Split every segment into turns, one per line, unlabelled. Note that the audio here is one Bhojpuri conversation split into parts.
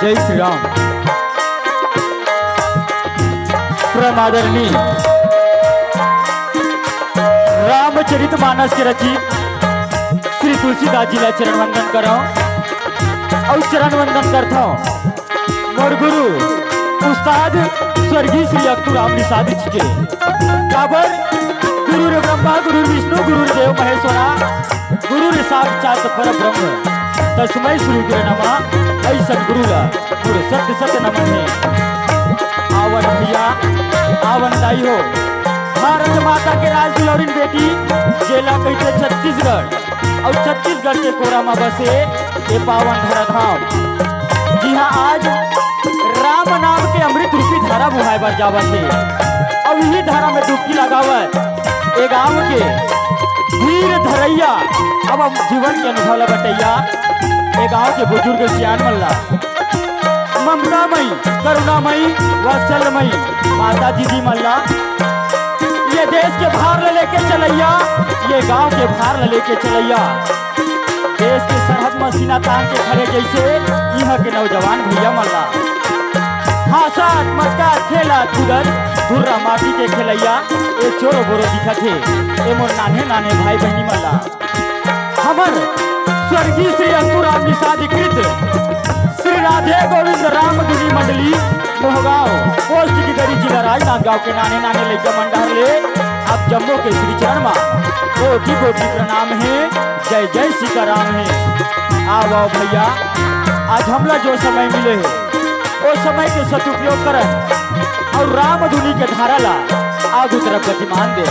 जय श्री राम। परमादरणीय रामचरितमानस के रचित श्री तुलसीदास जी ला चरण वंदन करो और चरण वंदन करता हूँ मोर गुरु उस्ताद स्वर्गीय श्री अक्तू राम निषाद जी के काबर गुरु ब्रह्मा गुरु विष्णु गुरु देव महेश्वरा गुरु साक्षात पर ब्रह्म तस्मै श्री गुरु नमः। ऐ सदगुरु ला गुरु सत्य सत्य नमन है। आवन भैया आवन दाई हो भारत माता के राज दुलौरिन बेटी जेला कहते छत्तीसगढ़ और छत्तीसगढ़ के कोरा में बसे ये पावन धराधाम। जी हाँ, आज राम नाम के अमृत रूपी धारा बुहाए बर जावत है और यही धारा में डुबकी लगावत एक गाँव के धीर धरैया अब हम जीवन के अनुभव ला बटैया एक गाँव के बुजुर्ग सियान मल्ला ममतामयी करुणामयी वत्सलमयी माता जी मल्ला ये देश के भार ले लेके चलैया, ये गांव के भार ले लेके चलैया। देश के सरहद में सीना तान के खड़े जैसे यहाँ के नौजवान भैया मल्ला हासात मटका खेला कूदत धुर्रा माटी के खेलैया ये चोरो बोरो दिखत है। ये मोर नाने नाने भाई बहनी मल्ला हमर स्वर्गीय श्री अंकुर राम निषाद कृत श्री राधे गोविंद राम गुनी मंडली मोहगांव पोस्ट की गरी जिला राजनांदगांव के नाने नाने लड़का मंडल ले अब जम्मू के श्री चरण में कोटि कोटि प्रणाम है। जय जय सीताराम है। आओ भैया आज हमला जो समय मिले है वो समय के सदुपयोग कर और राम धुनी के धारा ला आगू तरफ गतिमान दे।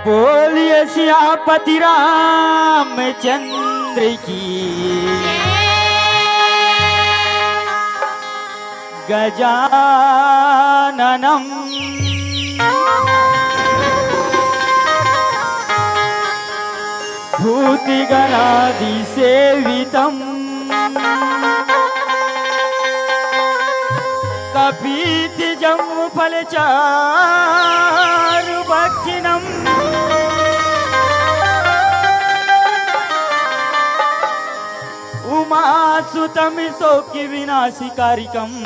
बोलिए सियापति रामचंद्र की गजाननम भूतिगणादिसेवितम् कपीतिजम्फलचारुभक्षिणम् उमासुतं शोकविनाशिकारिकम्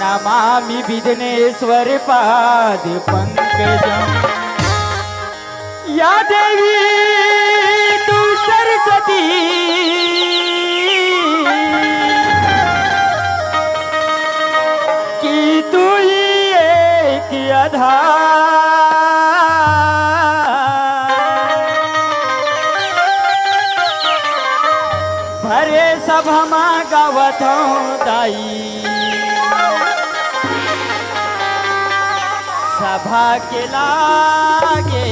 नमामि विघ्नेश्वर पाद पंकजम्। या देवी तू सरस्वती की तू ही एक आधार भरे सब हमा गावत दाई सभा के लागे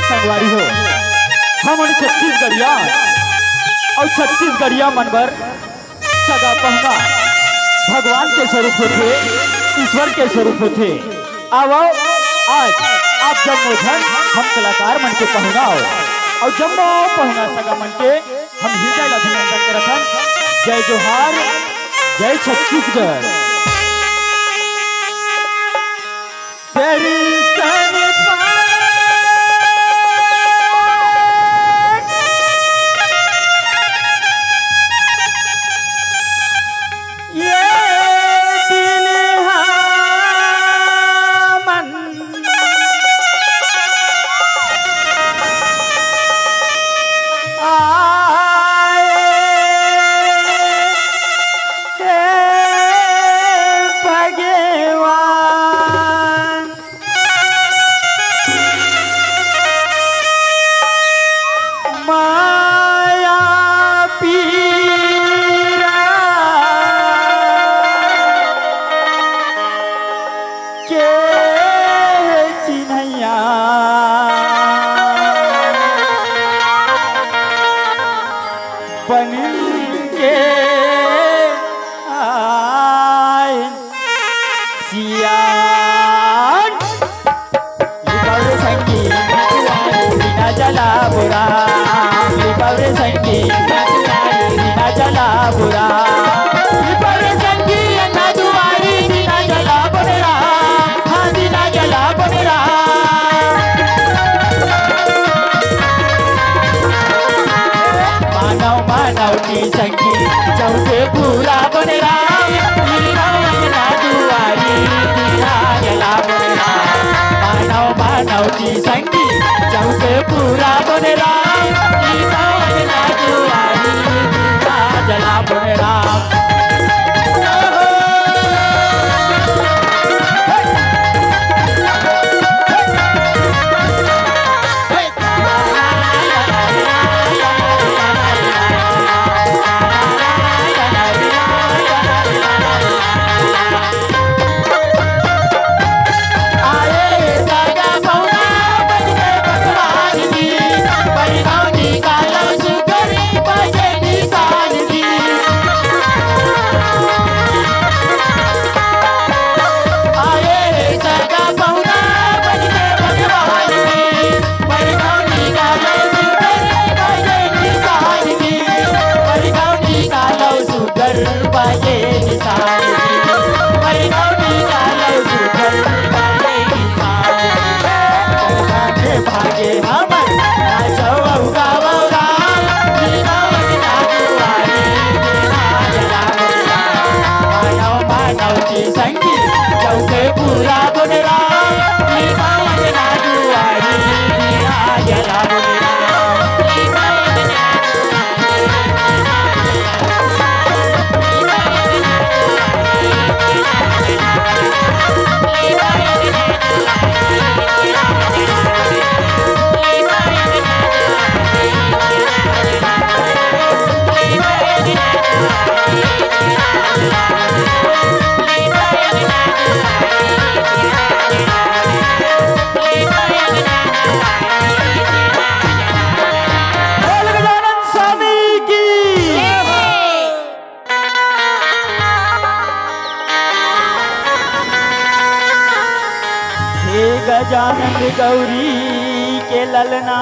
संगवारी हो हम छत्तीसगढ़िया और छत्तीसगढ़िया मनबर सगा पहना भगवान के स्वरूप होते ईश्वर के स्वरूप होते आओ आज आप जब मोझन हम कलाकार मन के पहुना हो और जब पहुना सगा मन के हम हृदय अभिनंदन करथन। जय जोहार जय छत्तीसगढ़। तेरी ये दिल मन आए भगवान माया पीरा के चिन्हैया बन के आए सियान लिपावरे संगी बिना जला बुरा लिपावरे संगी बिना जला बुरा लिपावरे संगी अन्ना दुआरी बिना जला बुरा हाँ बिना जला बुरा मानव मानव की संगी चौथे पूरा बनेरा अन्ना दुआरी बिना जला बुरा मानव मानव की संगी चौथे पूरा बनेरा अन्ना दुआरी बिना जला बुरा काला गजानंद गौरी के ललना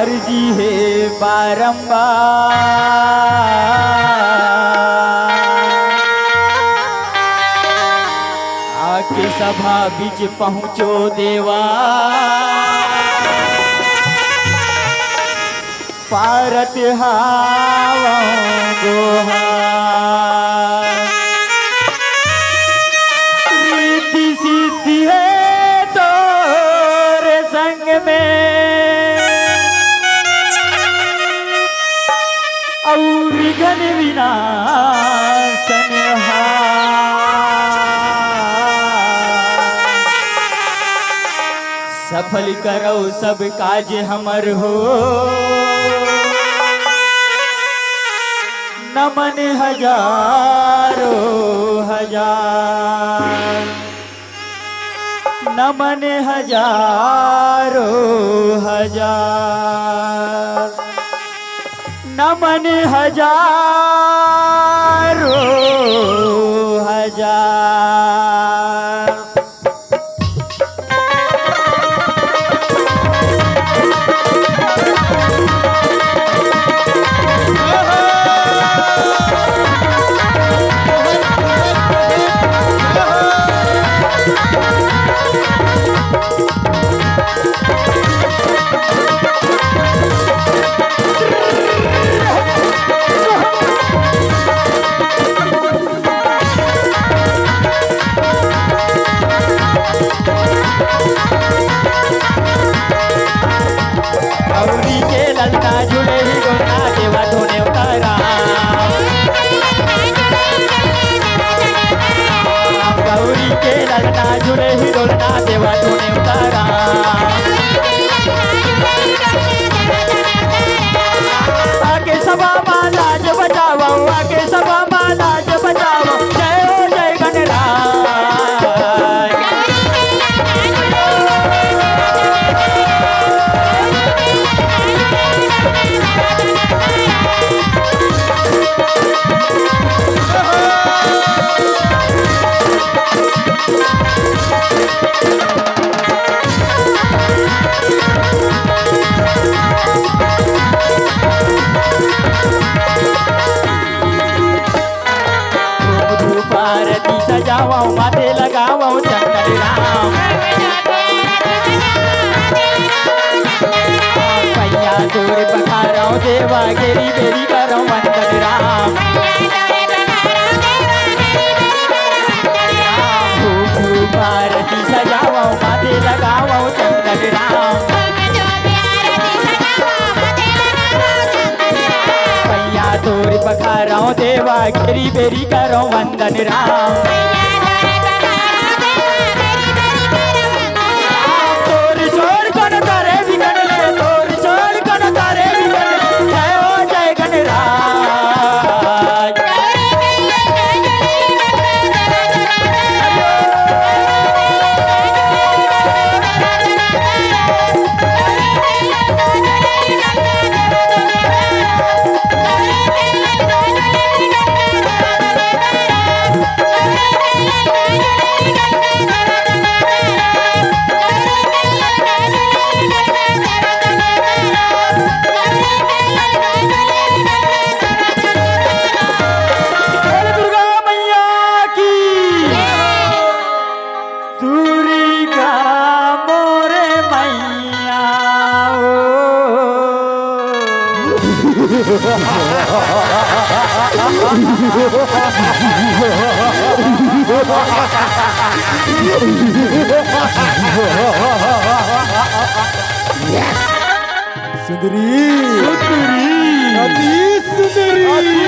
अर्जी है बारंबार आके सभा बीच पहुँचो देवा पारत हावों गोहार रिद्धि सिद्धि है तोरे संग में और विघ्न विनाशन सफल करो सब काज हमर हो नमन हजारों हजार नमन हजारों हजार नमन हजारों हजार गौरी के ललना झूले ही गोना देवा धोने उतारा गौरी के ललना झूले ही गोना देवा धोने उतारा आगे सभा लाज बचाओ आगे सभा लाज बचाओ जय हो जय गणराज आरती सजाओ माथे लगाओ चंदन राम पैया दूर पखारो देवा गिरी बेरी करो वंदन राम खूब आरती सजाओ माथे लगाओ चंदन राम पैया दूर पखारो देवा गिरी बेरी करो वंदन राम तोर छोड़ कन तारे बिगड़ ले तोर छोड़ कन तारे बिगड़ ले जय हो जय गणराज
सुंदरी अति सुंदरी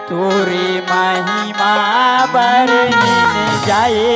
तोरे महिमा बरन जाए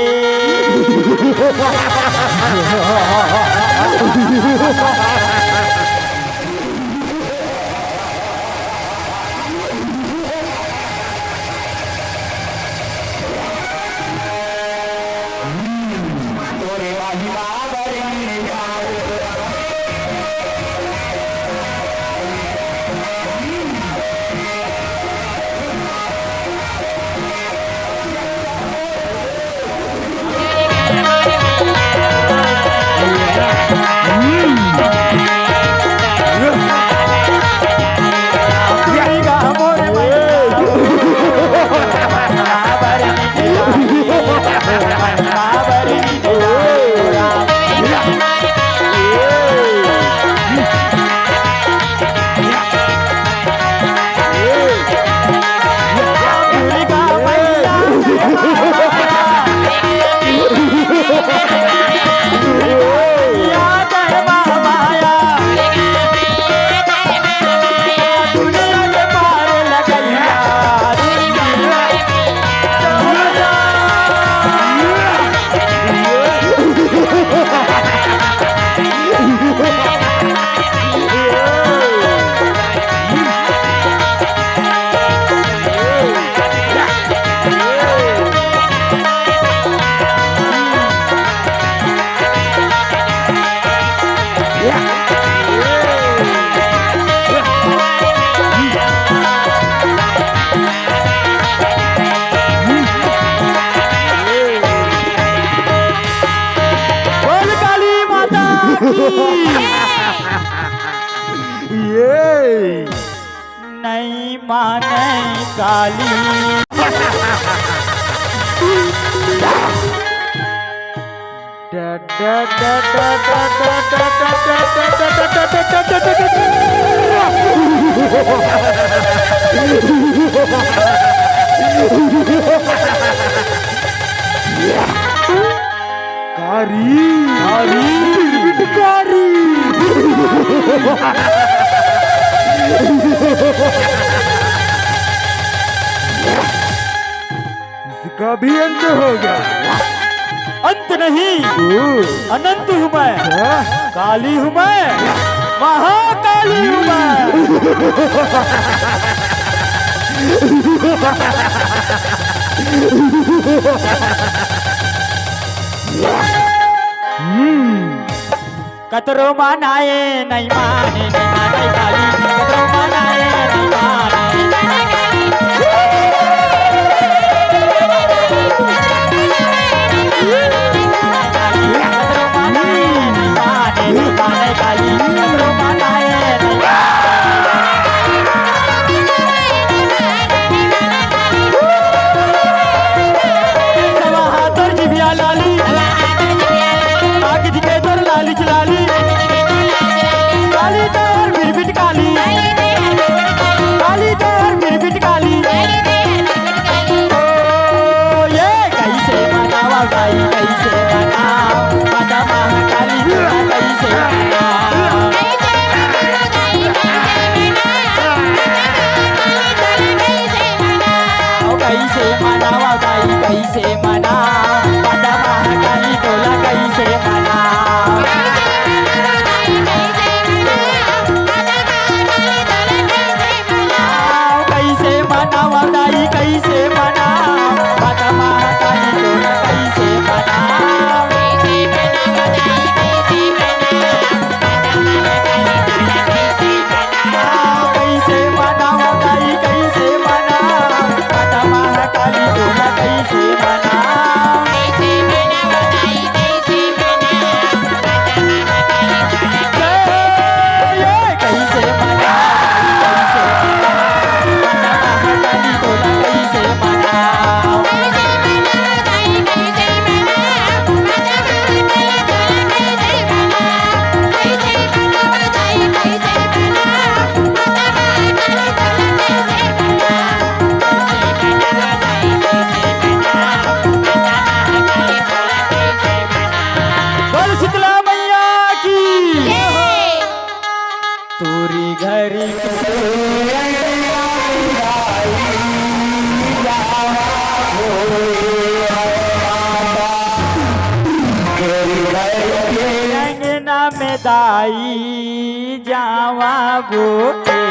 ये
नहीं माने काली।
कारी कारी इसका भी अंत हो गया।
अंत नहीं, अनंत हूँ मैं, काली हूँ मैं, महाकाली हूँ मैं। कतरो मनाए नहीं माने, नहीं माने काली, कतरो मनाए नहीं माने। कैसे मना माता महाकाली तोला कैसे मना। कैसे मनावा दाई कैसे मना माता महाकाली तोला कैसे मना। कैसे मनावा दाई कैसे मना माता महाकाली तोला कैसे मना। में दाई जावा गोटे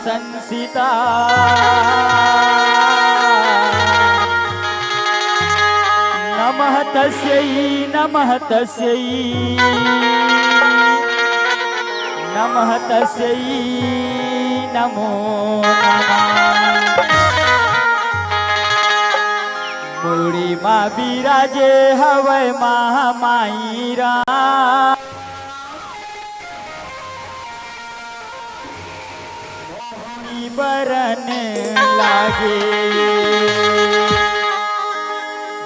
संसिता नमः तस्यै नमः तस्यै नमः तस्यै नमो नमः मुरडी मा बिराजे हवय महामाईरा बरन लागे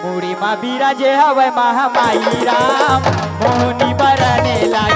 मुड़ी मा बिराजे हवय महामाई राम मोहनी बरने लागे